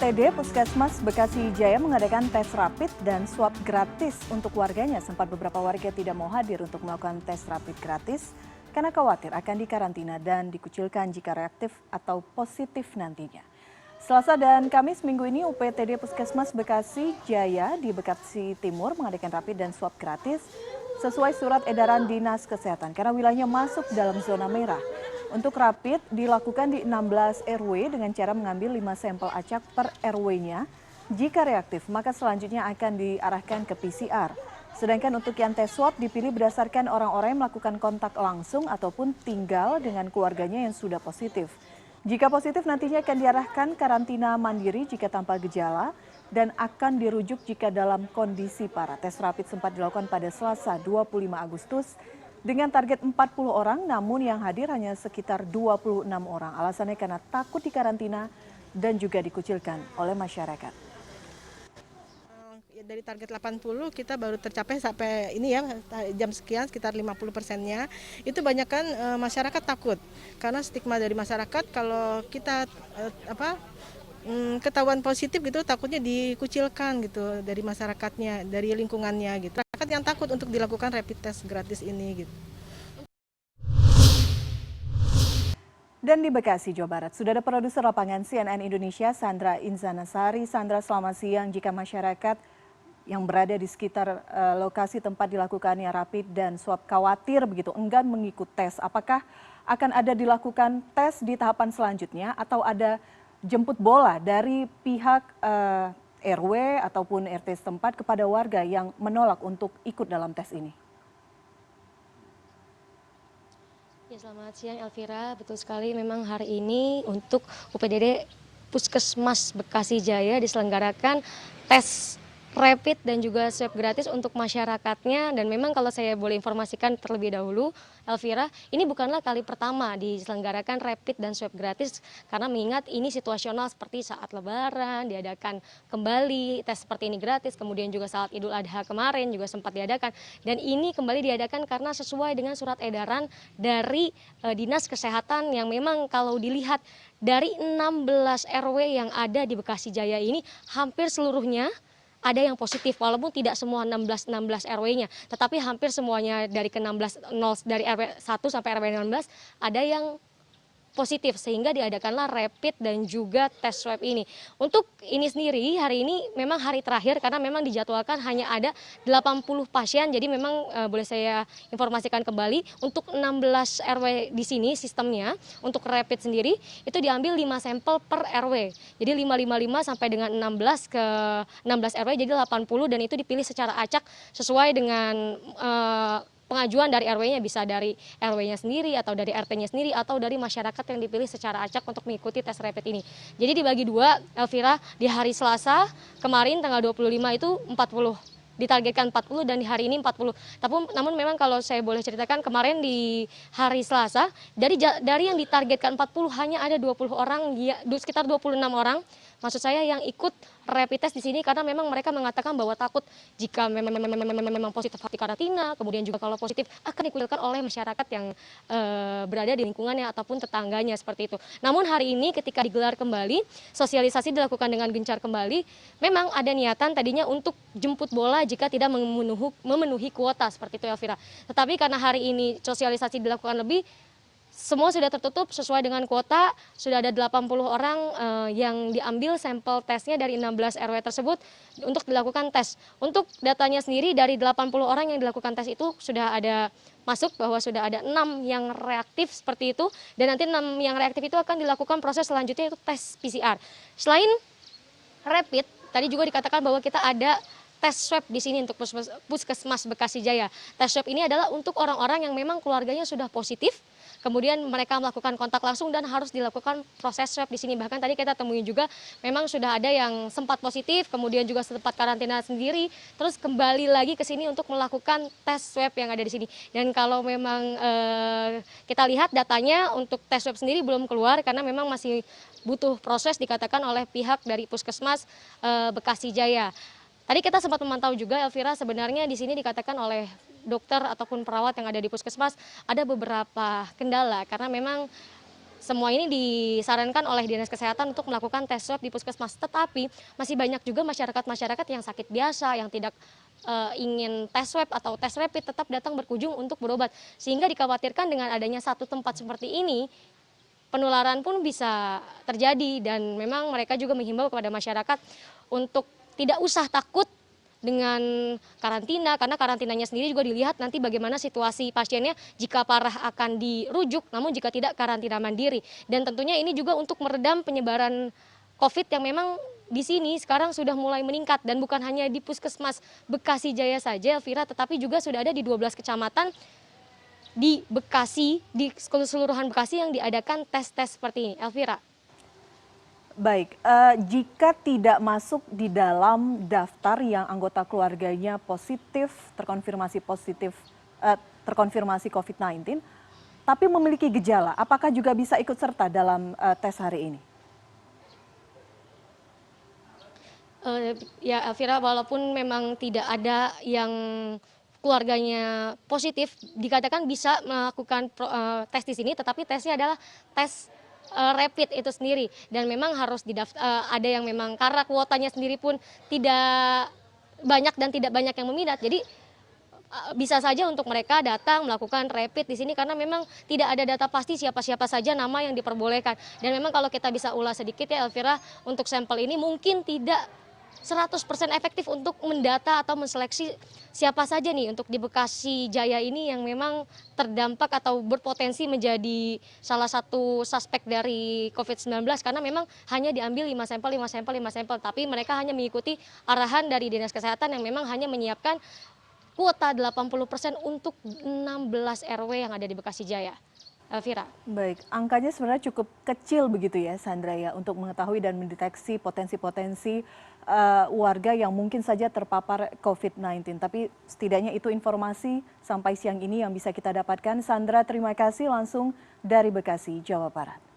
UPTD Puskesmas Bekasi Jaya mengadakan tes rapid dan swab gratis untuk warganya. Sempat beberapa warga tidak mau hadir untuk melakukan tes rapid gratis karena khawatir akan dikarantina dan dikucilkan jika reaktif atau positif nantinya. Selasa dan Kamis minggu ini UPTD Puskesmas Bekasi Jaya di Bekasi Timur mengadakan rapid dan swab gratis sesuai surat edaran Dinas Kesehatan karena wilayahnya masuk dalam zona merah. Untuk rapid dilakukan di 16 RW dengan cara mengambil 5 sampel acak per RW-nya. Jika reaktif, maka selanjutnya akan diarahkan ke PCR. Sedangkan untuk yang tes swab dipilih berdasarkan orang-orang yang melakukan kontak langsung ataupun tinggal dengan keluarganya yang sudah positif. Jika positif nantinya akan diarahkan karantina mandiri jika tanpa gejala dan akan dirujuk jika dalam kondisi parah. Tes rapid sempat dilakukan pada Selasa 25 Agustus dengan target 40 orang, namun yang hadir hanya sekitar 26 orang. Alasannya karena takut dikarantina dan juga dikucilkan oleh masyarakat. Dari target 80 kita baru tercapai sampai ini ya jam sekian sekitar 50%-nya. Itu banyak kan masyarakat takut karena stigma dari masyarakat kalau kita ketahuan positif gitu takutnya dikucilkan gitu dari masyarakatnya, dari lingkungannya gitu. Masyarakat yang takut untuk dilakukan rapid test gratis ini gitu. Dan di Bekasi, Jawa Barat, sudah ada produser lapangan CNN Indonesia, Sandra Insanasari. Sandra, selamat siang. Jika masyarakat yang berada di sekitar lokasi tempat dilakukannya rapid dan swab khawatir begitu enggan mengikut tes, apakah akan ada dilakukan tes di tahapan selanjutnya atau ada jemput bola dari pihak RW ataupun RT setempat kepada warga yang menolak untuk ikut dalam tes ini? Ya, selamat siang Elvira, betul sekali memang hari ini untuk UPTD Puskesmas Bekasi Jaya diselenggarakan tes rapid dan juga swab gratis untuk masyarakatnya. Dan memang kalau saya boleh informasikan terlebih dahulu Elvira, ini bukanlah kali pertama diselenggarakan rapid dan swab gratis karena mengingat ini situasional seperti saat lebaran diadakan kembali tes seperti ini gratis, kemudian juga saat Idul Adha kemarin juga sempat diadakan, dan ini kembali diadakan karena sesuai dengan surat edaran dari Dinas Kesehatan yang memang kalau dilihat dari 16 RW yang ada di Bekasi Jaya ini hampir seluruhnya ada yang positif, walaupun tidak semua 16 RW-nya, tetapi hampir semuanya dari ke-16 dari RW 1 sampai RW 16 ada yang positif, sehingga diadakanlah rapid dan juga tes swab ini. Untuk ini sendiri hari ini memang hari terakhir karena memang dijadwalkan hanya ada 80 pasien. Jadi memang boleh saya informasikan kembali untuk 16 RW di sini sistemnya untuk rapid sendiri itu diambil 5 sampel per RW. Jadi 555 sampai dengan 16 ke 16 RW jadi 80, dan itu dipilih secara acak sesuai dengan pengajuan dari RW-nya, bisa dari RW-nya sendiri atau dari RT-nya sendiri atau dari masyarakat yang dipilih secara acak untuk mengikuti tes rapid ini. Jadi dibagi dua, Elvira, di hari Selasa kemarin tanggal 25 itu 40. Ditargetkan 40 dan di hari ini 40. Namun memang kalau saya boleh ceritakan kemarin di hari Selasa dari yang ditargetkan 40 hanya ada 20 orang, sekitar 26 orang maksud saya yang ikut rapid test di sini karena memang mereka mengatakan bahwa takut jika memang positif di karantina, kemudian juga kalau positif akan dikucilkan oleh masyarakat yang berada di lingkungannya ataupun tetangganya seperti itu. Namun hari ini ketika digelar kembali, sosialisasi dilakukan dengan gencar kembali, memang ada niatan tadinya untuk jemput bola jika tidak memenuhi kuota seperti itu Elvira. Tetapi karena hari ini sosialisasi dilakukan lebih, semua sudah tertutup sesuai dengan kuota, sudah ada 80 orang yang diambil sampel tesnya dari 16 RW tersebut untuk dilakukan tes. Untuk datanya sendiri dari 80 orang yang dilakukan tes itu sudah ada masuk bahwa sudah ada 6 yang reaktif seperti itu, dan nanti 6 yang reaktif itu akan dilakukan proses selanjutnya itu tes PCR. Selain rapid, tadi juga dikatakan bahwa kita ada tes swab di sini untuk Puskesmas Bekasi Jaya. Tes swab ini adalah untuk orang-orang yang memang keluarganya sudah positif, kemudian mereka melakukan kontak langsung dan harus dilakukan proses swab di sini. Bahkan tadi kita temui juga memang sudah ada yang sempat positif, kemudian juga sempat karantina sendiri, terus kembali lagi ke sini untuk melakukan tes swab yang ada di sini. Dan kalau memang kita lihat datanya untuk tes swab sendiri belum keluar karena memang masih butuh proses dikatakan oleh pihak dari Puskesmas Bekasi Jaya. Tadi kita sempat memantau juga Elvira, sebenarnya di sini dikatakan oleh dokter ataupun perawat yang ada di puskesmas ada beberapa kendala karena memang semua ini disarankan oleh Dinas Kesehatan untuk melakukan tes swab di puskesmas. Tetapi masih banyak juga masyarakat-masyarakat yang sakit biasa, yang tidak ingin tes swab atau tes rapid tetap datang berkunjung untuk berobat. Sehingga dikhawatirkan dengan adanya satu tempat seperti ini, penularan pun bisa terjadi dan memang mereka juga menghimbau kepada masyarakat untuk tidak usah takut dengan karantina, karena karantinanya sendiri juga dilihat nanti bagaimana situasi pasiennya, jika parah akan dirujuk, namun jika tidak karantina mandiri. Dan tentunya ini juga untuk meredam penyebaran COVID yang memang di sini sekarang sudah mulai meningkat, dan bukan hanya di Puskesmas Bekasi Jaya saja, Elvira, tetapi juga sudah ada di 12 kecamatan di Bekasi, di keseluruhan Bekasi yang diadakan tes-tes seperti ini, Elvira. Baik, jika tidak masuk di dalam daftar yang anggota keluarganya terkonfirmasi COVID-19, tapi memiliki gejala, apakah juga bisa ikut serta dalam tes hari ini? Ya Elvira, walaupun memang tidak ada yang keluarganya positif, dikatakan bisa melakukan tes di sini, tetapi tesnya adalah tes rapid itu sendiri, dan memang harus ada yang memang karena kuotanya sendiri pun tidak banyak dan tidak banyak yang meminat, jadi bisa saja untuk mereka datang melakukan rapid di sini karena memang tidak ada data pasti siapa-siapa saja nama yang diperbolehkan. Dan memang kalau kita bisa ulas sedikit ya Elvira, untuk sampel ini mungkin tidak 100% efektif untuk mendata atau menseleksi siapa saja nih untuk di Bekasi Jaya ini yang memang terdampak atau berpotensi menjadi salah satu suspek dari COVID-19, karena memang hanya diambil 5 sampel, tapi mereka hanya mengikuti arahan dari Dinas Kesehatan yang memang hanya menyiapkan kuota 80% untuk 16 RW yang ada di Bekasi Jaya. Elvira. Baik, angkanya sebenarnya cukup kecil begitu ya Sandra ya, untuk mengetahui dan mendeteksi potensi-potensi warga yang mungkin saja terpapar COVID-19. Tapi setidaknya itu informasi sampai siang ini yang bisa kita dapatkan. Sandra, terima kasih langsung dari Bekasi, Jawa Barat.